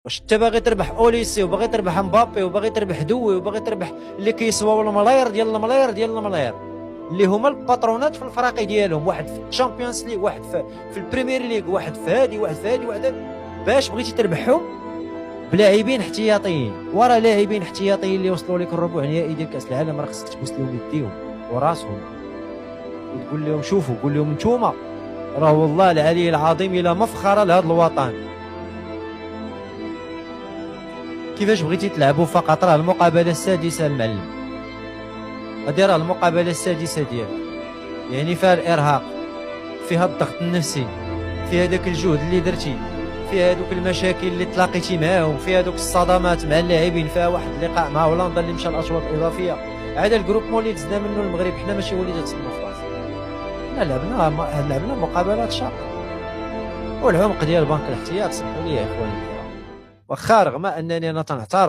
واش انت باغي تربح اوليسي وباغي تربح مبابي وباغي تربح دوي وباغي تربح اللي كيسواو الملاير ديال الملاير ديال الملاير اللي هما الباترونات في الفراقي ديالهم، واحد في الشامبيونز ليغ، واحد في البريمير ليغ، واحد في هادي، واحد في هادي، واحد باش بغيتي تربحهم بلاعبين احتياطيين ورا لاعبين احتياطيين اللي وصلوا لك الربع نهائي ديال كاس العالم، راه خصك تبوس لهم يديهم وراسهم وتقول لهم شوفوا، قول لهم نتوما راه والله العلي العظيم الى مفخره لهذا الوطن. كيفاش بغيتي تلعبوا فقط؟ راه المقابله السادسه المعلم، هادي راه المقابله السادسه ديالك، يعني فيها الارهاق، فيها الضغط النفسي، فيها داك الجهد اللي درتي، فيها هذوك المشاكل اللي تلاقيتي معاهم، فيها هذوك الصدمات مع اللاعبين، فيها واحد اللقاء مع هولندا اللي مشى الاشواط الاضافيه. هذا الجروبمون اللي دزنا منه المغرب، حنا ماشي هو اللي دزنا في راسنا، حنا لعبنا مقابلات شاقه، والعمق ديال بنك الاحتياط سمحوا لي يا اخواني الكرام، واخا رغم انني انا تنعترض